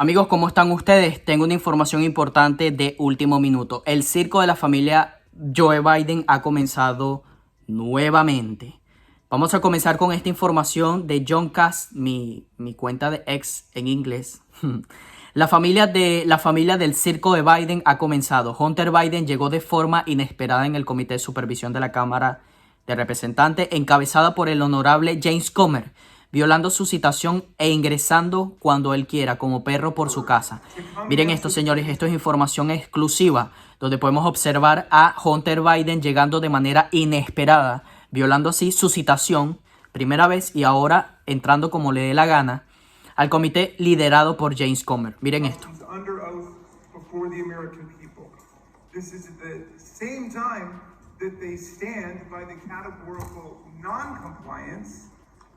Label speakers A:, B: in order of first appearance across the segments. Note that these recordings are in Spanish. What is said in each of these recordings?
A: Amigos, ¿cómo están ustedes? Tengo una información importante de último minuto. El circo de la familia Joe Biden ha comenzado nuevamente. Vamos a comenzar con esta información de John Cass, mi cuenta de ex en inglés. La familia del circo de Biden ha comenzado. Hunter Biden llegó de forma inesperada en el Comité de Supervisión de la Cámara de Representantes, encabezada por el honorable James Comer, violando su citación e ingresando cuando él quiera, como perro por su casa. Miren esto, señores, esto es información exclusiva, donde podemos observar a Hunter Biden llegando de manera inesperada, violando así su citación, primera vez, y ahora entrando como le dé la gana, al comité liderado por James Comer. Miren esto.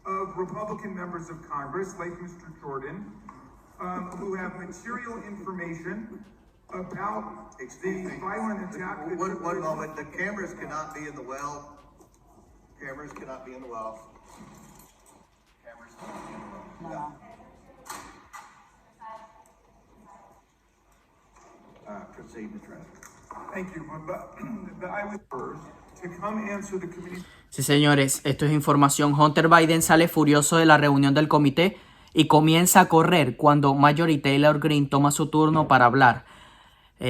B: Of Republican members of Congress, like Mr. Jordan, who have material information about the violent attack.
C: One moment, the cameras cannot be in the well. Cameras cannot be in the well. Cameras cannot be in the well. No. Proceed, Mr. President.
B: Thank you, but I was first to come answer the committee.
A: Sí, señores, esto es información. Hunter Biden sale furioso de la reunión del comité y comienza a correr cuando Marjorie Taylor Greene toma su turno para hablar.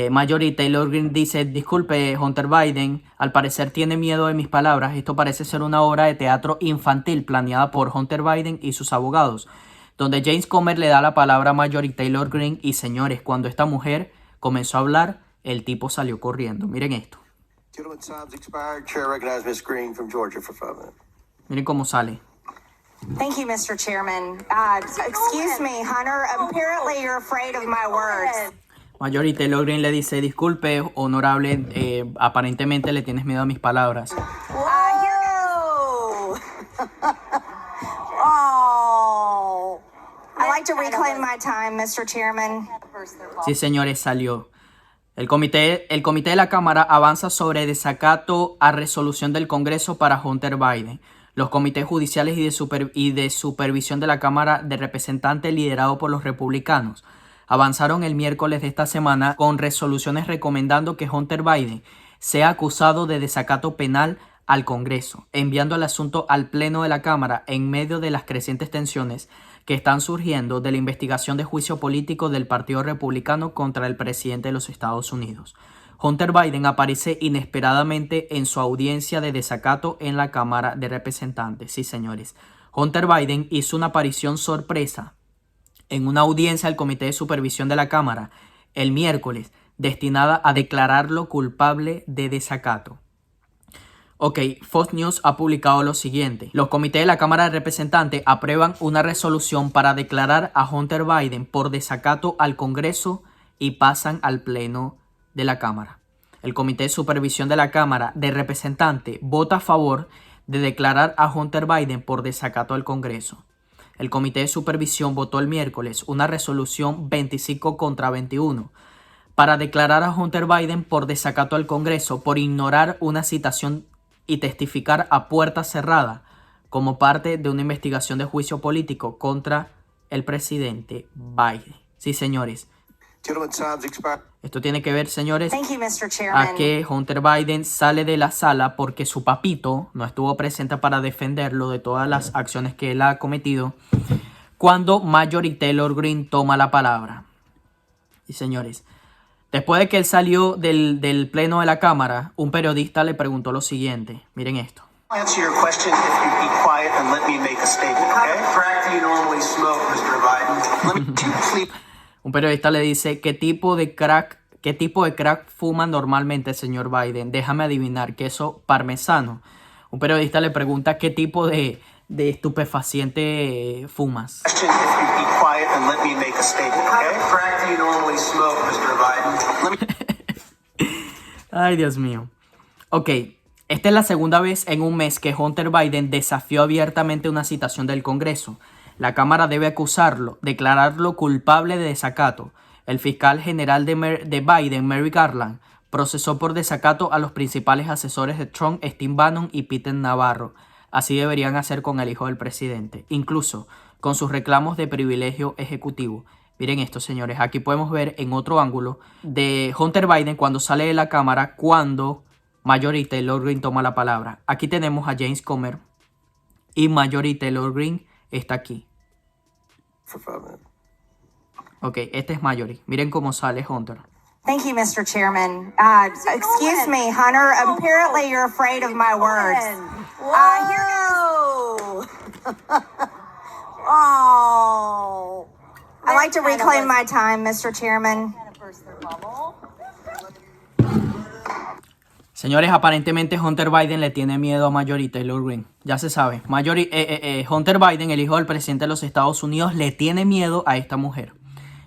A: Marjorie Taylor Greene dice: disculpe, Hunter Biden, al parecer tiene miedo de mis palabras. Esto parece ser una obra de teatro infantil planeada por Hunter Biden y sus abogados, donde James Comer le da la palabra a Marjorie Taylor Greene y, señores, cuando esta mujer comenzó a hablar, el tipo salió corriendo. Miren esto.
C: Gentlemen, time's expired. Chair recognizes Ms. Green from Georgia for 5 minutes.
A: Miren cómo sale.
D: Thank you, Mr. Chairman. Excuse me, Hunter. Apparently you're afraid of my words.
A: Marjorie Taylor Greene le dice: disculpe, honorable, aparentemente le tienes miedo a mis palabras.
D: Oh. I'd like to reclaim my time, Mr. Chairman.
A: Sí, señores, salió. El comité de la Cámara avanza sobre desacato a resolución del Congreso para Hunter Biden. Los comités judiciales y de supervisión de la Cámara de Representantes, liderado por los republicanos, avanzaron el miércoles de esta semana con resoluciones recomendando que Hunter Biden sea acusado de desacato penal al Congreso, enviando el asunto al Pleno de la Cámara en medio de las crecientes tensiones que están surgiendo de la investigación de juicio político del Partido Republicano contra el presidente de los Estados Unidos. Hunter Biden aparece inesperadamente en su audiencia de desacato en la Cámara de Representantes. Sí, señores. Hunter Biden hizo una aparición sorpresa en una audiencia del Comité de Supervisión de la Cámara el miércoles, destinada a declararlo culpable de desacato. Ok, Fox News ha publicado lo siguiente. Los comités de la Cámara de Representantes aprueban una resolución para declarar a Hunter Biden por desacato al Congreso y pasan al Pleno de la Cámara. El Comité de Supervisión de la Cámara de Representantes vota a favor de declarar a Hunter Biden por desacato al Congreso. El Comité de Supervisión votó el miércoles una resolución 25-21 para declarar a Hunter Biden por desacato al Congreso por ignorar una citación y testificar a puerta cerrada como parte de una investigación de juicio político contra el presidente Biden. Sí, señores. Esto tiene que ver, señores, a que Hunter Biden sale de la sala porque su papito no estuvo presente para defenderlo de todas las acciones que él ha cometido cuando Marjorie Taylor Greene toma la palabra. Sí, señores. Después de que él salió del pleno de la Cámara, un periodista le preguntó lo siguiente. Miren esto. Un periodista le dice: ¿qué tipo de crack fuma normalmente, señor Biden? Déjame adivinar, queso parmesano. Un periodista le pregunta: ¿qué tipo de estupefaciente fumas? Ay, Dios mío. Ok, esta es la segunda vez en un mes que Hunter Biden desafió abiertamente una citación del Congreso. La Cámara debe acusarlo, declararlo culpable de desacato. El fiscal general de Biden, Merrick Garland, procesó por desacato a los principales asesores de Trump, Steve Bannon y Peter Navarro. Así deberían hacer con el hijo del presidente, incluso con sus reclamos de privilegio ejecutivo. Miren esto, señores. Aquí podemos ver en otro ángulo de Hunter Biden cuando sale de la cámara, cuando Marjorie Taylor Greene toma la palabra. Aquí tenemos a James Comer y Marjorie Taylor Greene está aquí. Ok, este es Marjorie. Miren cómo sale Hunter.
D: Thank you, Mr. Chairman. Excuse me, Hunter. Apparently you're afraid of my words.
E: Whoa! Oh.
D: I'd like to reclaim my time, Mr. Chairman.
A: Señores, aparentemente Hunter Biden le tiene miedo a Marjorie Taylor Greene. Ya se sabe. Hunter Biden, el hijo del presidente de los Estados Unidos, le tiene miedo a esta mujer.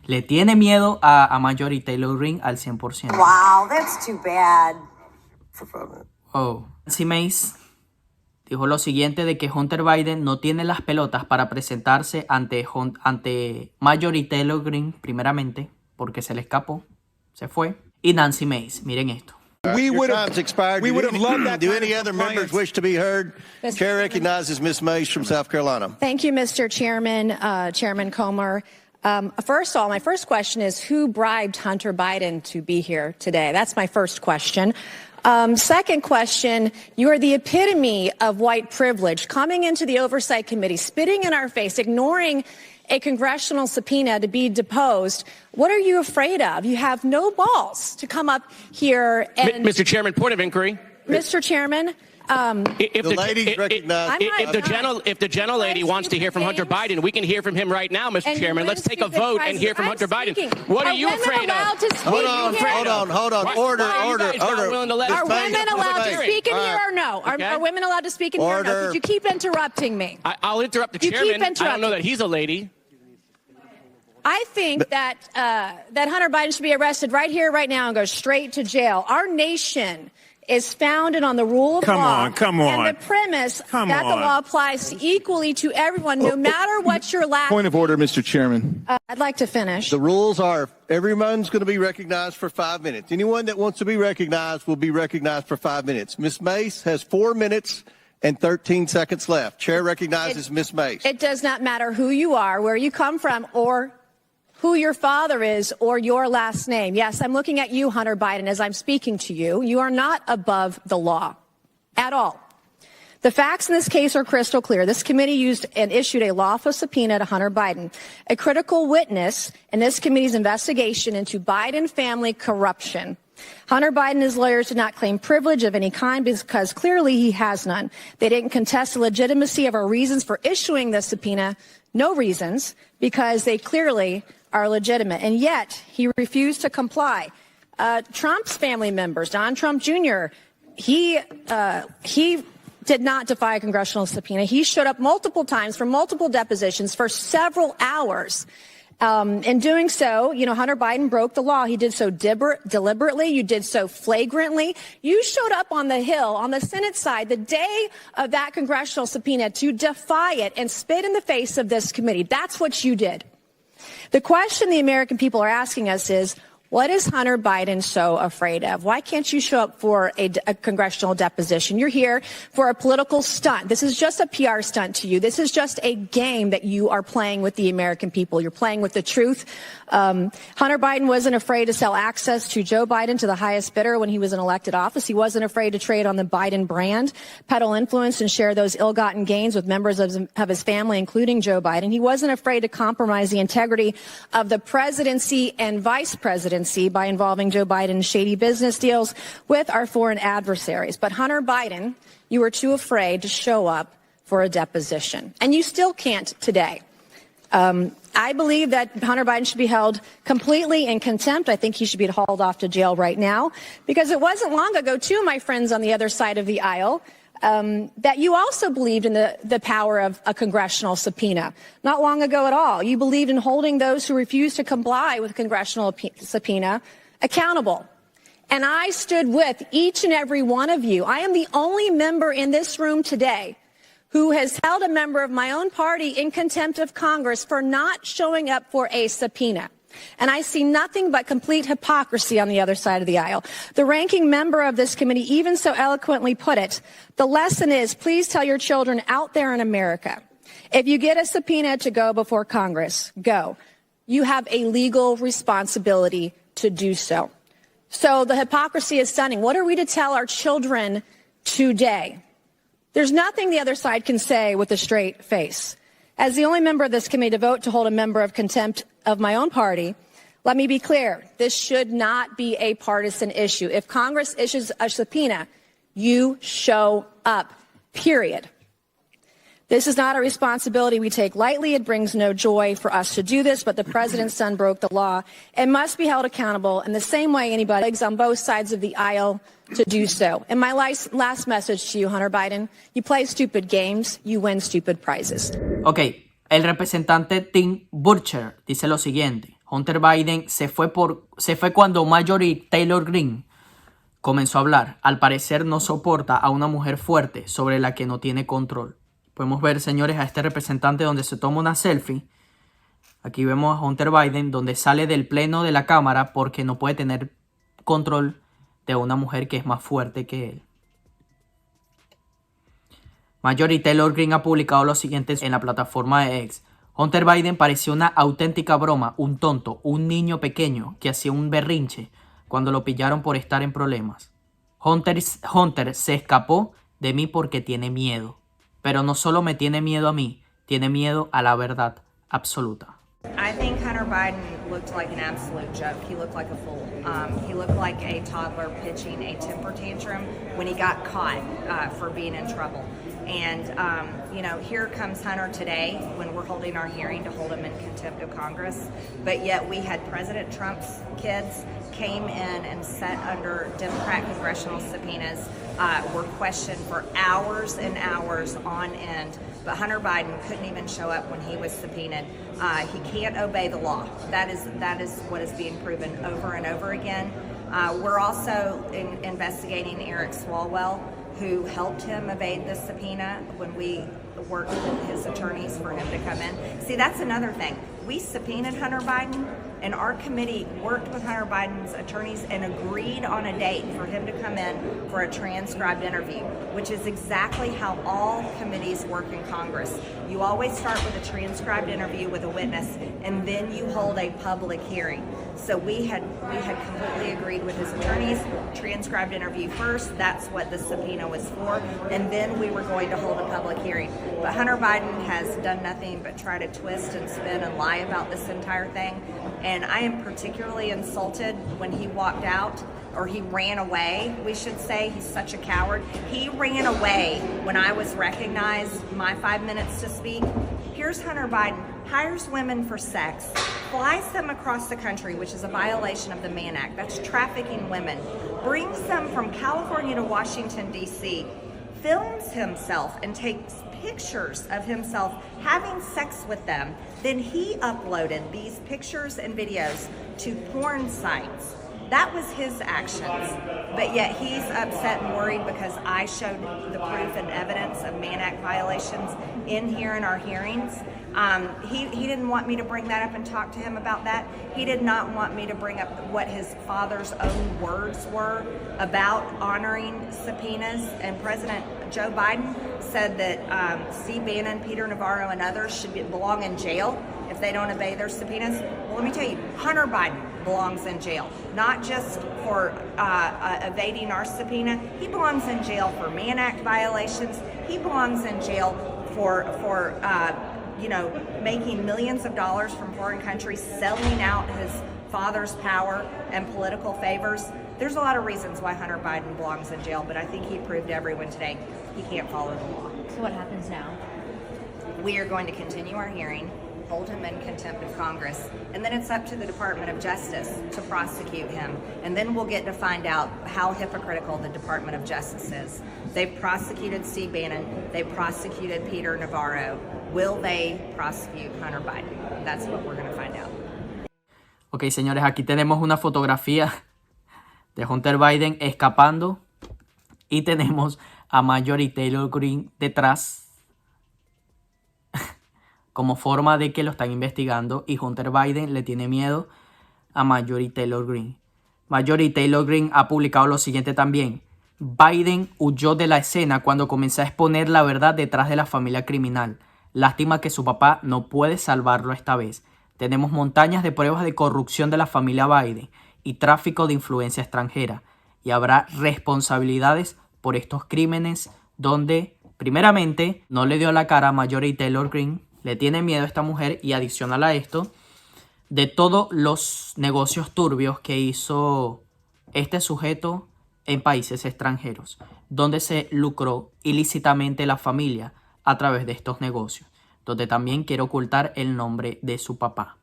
A: Le tiene miedo a Marjorie Taylor Greene al 100%.
E: Wow, that's too bad.
A: Oh. Nancy Mace dijo lo siguiente de que Hunter Biden no tiene las pelotas para presentarse ante Marjorie Taylor Greene, primeramente, porque se le escapó, se fue. Y Nancy Mace, miren esto.
C: Your time's expired. Do any other members wish to be heard? Chair recognizes Ms. Mace from South Carolina.
F: Thank you, Mr. Chairman, Chairman Comer. First of all, my first question is, who bribed Hunter Biden to be here today? That's my first question. Second question, you are the epitome of white privilege, coming into the Oversight Committee, spitting in our face, ignoring a congressional subpoena to be deposed. What are you afraid of? You have no balls to come up here and...
G: Mr. Chairman, point of inquiry.
F: Mr. Chairman,
G: If the gentlelady wants to hear from Hunter Biden, we can hear from him right now, Mr. Chairman. Let's take a vote and hear from Hunter Biden. What are you afraid of?
C: Hold on. Order.
F: Are women allowed to speak in here or no? Are women allowed to speak in here or no? Because you keep interrupting me.
G: I'll interrupt the chairman. I don't know that he's a lady.
F: I think that Hunter Biden should be arrested right here, right now, and go straight to jail. Our nation is founded on the rule of law.
H: Come on.
F: And the premise that the law applies equally to everyone, no matter what your last...
H: Point of order, Mr. Chairman.
F: I'd like to finish.
C: The rules are everyone's going to be recognized for 5 minutes. Anyone that wants to be recognized will be recognized for 5 minutes. Ms. Mace has 4 minutes and 13 seconds left. Chair recognizes Ms. Mace.
F: It does not matter who you are, where you come from, or who your father is, or your last name. Yes, I'm looking at you, Hunter Biden, as I'm speaking to you. You are not above the law at all. The facts in this case are crystal clear. This committee used and issued a lawful subpoena to Hunter Biden, a critical witness in this committee's investigation into Biden family corruption. Hunter Biden and his lawyers did not claim privilege of any kind because clearly he has none. They didn't contest the legitimacy of our reasons for issuing the subpoena. No reasons, because they clearly are legitimate. And yet he refused to comply. Trump's family members, Don Trump Jr., he did not defy a congressional subpoena. He showed up multiple times for multiple depositions for several hours. In doing so, Hunter Biden broke the law. He did so deliberately. You did so flagrantly. You showed up on the Hill, on the Senate side, the day of that congressional subpoena to defy it and spit in the face of this committee. That's what you did. The question the American people are asking us is, what is Hunter Biden so afraid of? Why can't you show up for a congressional deposition? You're here for a political stunt. This is just a PR stunt to you. This is just a game that you are playing with the American people. You're playing with the truth. Hunter Biden wasn't afraid to sell access to Joe Biden to the highest bidder when he was in elected office. He wasn't afraid to trade on the Biden brand, peddle influence, and share those ill-gotten gains with members of his family, including Joe Biden. He wasn't afraid to compromise the integrity of the presidency and vice presidency by involving Joe Biden in shady business deals with our foreign adversaries. But Hunter Biden, you were too afraid to show up for a deposition. And you still can't today. I believe that Hunter Biden should be held completely in contempt. I think he should be hauled off to jail right now, because it wasn't long ago, too, my friends on the other side of the aisle, that you also believed in the power of a congressional subpoena. Not long ago at all. You believed in holding those who refused to comply with a congressional subpoena accountable. And I stood with each and every one of you. I am the only member in this room today who has held a member of my own party in contempt of Congress for not showing up for a subpoena. And I see nothing but complete hypocrisy on the other side of the aisle. The ranking member of this committee even so eloquently put it. The lesson is, please tell your children out there in America, if you get a subpoena to go before Congress, go. you have a legal responsibility to do so. So the hypocrisy is stunning. What are we to tell our children today? There's nothing the other side can say with a straight face. As the only member of this committee to vote to hold a member of contempt of my own party, let me be clear. This should not be a partisan issue. If Congress issues a subpoena, you show up, period. This is not a responsibility we take lightly. It brings no joy for us to do this, but the president's son broke the law and must be held accountable in the same way anybody on both sides of the aisle to do so. And my last message to you, Hunter Biden, you play stupid games, you win stupid prizes.
A: Ok, el representante Tim Burchell dice lo siguiente. Hunter Biden se fue cuando Marjorie Taylor Greene comenzó a hablar. Al parecer no soporta a una mujer fuerte sobre la que no tiene control. Podemos ver, señores, a este representante donde se toma una selfie. Aquí vemos a Hunter Biden donde sale del pleno de la cámara porque no puede tener control de una mujer que es más fuerte que él. Marjorie Taylor Greene ha publicado lo siguiente en la plataforma de X. Hunter Biden parecía una auténtica broma, un tonto, un niño pequeño que hacía un berrinche cuando lo pillaron por estar en problemas. Hunter se escapó de mí porque tiene miedo. Pero no solo me tiene miedo a mí, tiene miedo a la verdad absoluta.
H: I think Hunter Biden looked like an absolute joke. He looked like a fool. He looked like a toddler pitching a temper tantrum when he got caught for being in trouble. And, you know, here comes Hunter today when we're holding our hearing to hold him in contempt of Congress. But yet we had President Trump's kids came in and sat under Democrat congressional subpoenas, were questioned for hours and hours on end. But Hunter Biden couldn't even show up when he was subpoenaed. He can't obey the law. That is what is being proven over and over again. We're also investigating Eric Swalwell, who helped him evade the subpoena when we worked with his attorneys for him to come in. See, that's another thing. We subpoenaed Hunter Biden, and our committee worked with Hunter Biden's attorneys and agreed on a date for him to come in for a transcribed interview, which is exactly how all committees work in Congress. You always start with a transcribed interview with a witness, and then you hold a public hearing. So we had completely agreed with his attorneys, transcribed interview first, that's what the subpoena was for, and then we were going to hold a public hearing. But Hunter Biden has done nothing but try to twist and spin and lie about this entire thing. And I am particularly insulted when he walked out, or he ran away, we should say. He's such a coward. He ran away when I was recognized, my 5 minutes to speak. Here's Hunter Biden, hires women for sex, flies them across the country, which is a violation of the Mann Act. That's trafficking women. Brings them from California to Washington, D.C., films himself and takes pictures of himself having sex with them. Then he uploaded these pictures and videos to porn sites. That was his actions. But yet he's upset and worried because I showed the proof and evidence of Mann Act violations in here in our hearings. He didn't want me to bring that up and talk to him about that. He did not want me to bring up what his father's own words were about honoring subpoenas. And President Joe Biden said that Steve Bannon, Peter Navarro, and others should belong in jail if they don't obey their subpoenas. Well, let me tell you, Hunter Biden belongs in jail, not just for evading our subpoena. He belongs in jail for Mann Act violations. He belongs in jail for you know, making millions of dollars from foreign countries, selling out his father's power and political favors. There's a lot of reasons why Hunter Biden belongs in jail, but I think he proved to everyone today he can't follow the law.
I: So what happens now?
H: We are going to continue our hearing, hold him in contempt of Congress, and then it's up to the Department of Justice to prosecute him. And then we'll get to find out how hypocritical the Department of Justice is. They prosecuted Steve Bannon, they prosecuted Peter Navarro. Will they prosecute Hunter Biden? That's what we're going to find out.
A: Ok, señores, aquí tenemos una fotografía de Hunter Biden escapando y tenemos a Marjorie Taylor Greene detrás como forma de que lo están investigando, y Hunter Biden le tiene miedo a Marjorie Taylor Greene. Marjorie Taylor Greene ha publicado lo siguiente también. Biden huyó de la escena cuando comenzó a exponer la verdad detrás de la familia criminal. Lástima que su papá no puede salvarlo esta vez. Tenemos montañas de pruebas de corrupción de la familia Biden y tráfico de influencia extranjera. Y habrá responsabilidades por estos crímenes donde, primeramente, no le dio la cara a Marjorie Taylor Greene, le tiene miedo a esta mujer y adicional a esto, de todos los negocios turbios que hizo este sujeto en países extranjeros, donde se lucró ilícitamente la familia a través de estos negocios, donde también quiere ocultar el nombre de su papá.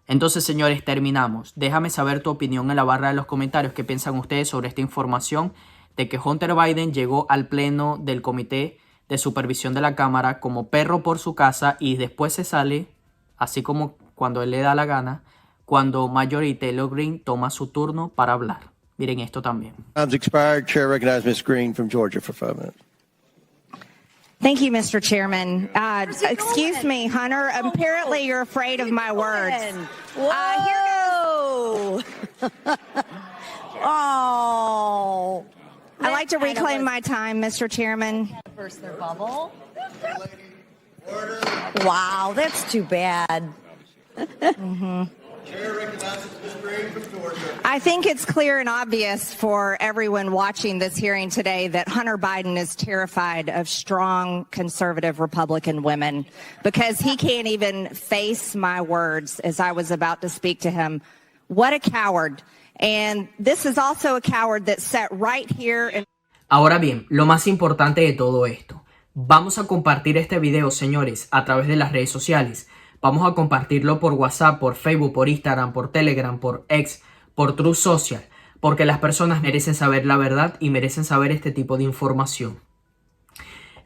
A: Entonces, señores, terminamos. Déjame saber tu opinión en la barra de los comentarios. ¿Qué piensan ustedes sobre esta información de que Hunter Biden llegó al pleno del comité de supervisión de la Cámara como perro por su casa y después se sale, así como cuando él le da la gana, cuando Marjorie Taylor Greene toma su turno para hablar? Miren esto también.
C: Time's expired. Chair recognizes Ms. Green from Georgia for 5 minutes.
D: Thank you, Mr. Chairman. Excuse me, Hunter. Apparently, you're afraid of my words.
E: Whoa! Oh.
D: I'd like to reclaim my time, Mr. Chairman.
E: Burst their bubble. Wow, that's too bad.
D: I think it's clear and obvious for everyone watching this hearing today that Hunter Biden is terrified of strong conservative Republican women because he can't even face my words as I was about to speak to him. What a coward. And this is also a coward that sat right here and...
A: Ahora bien, lo más importante de todo esto. Vamos a compartir este video, señores, a través de las redes sociales. Vamos a compartirlo por WhatsApp, por Facebook, por Instagram, por Telegram, por X, por Truth Social. Porque las personas merecen saber la verdad y merecen saber este tipo de información.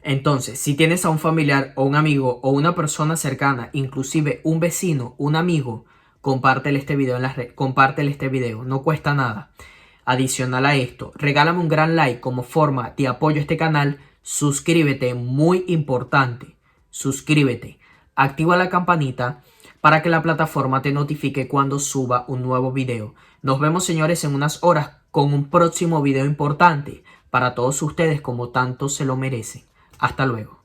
A: Entonces, si tienes a un familiar o un amigo o una persona cercana, inclusive un vecino, un amigo, compártele este video en las redes. Compártele este video, no cuesta nada. Adicional a esto, regálame un gran like como forma de apoyo a este canal. Suscríbete, muy importante. Suscríbete. Activa la campanita para que la plataforma te notifique cuando suba un nuevo video. Nos vemos, señores, en unas horas con un próximo video importante para todos ustedes como tanto se lo merecen. Hasta luego.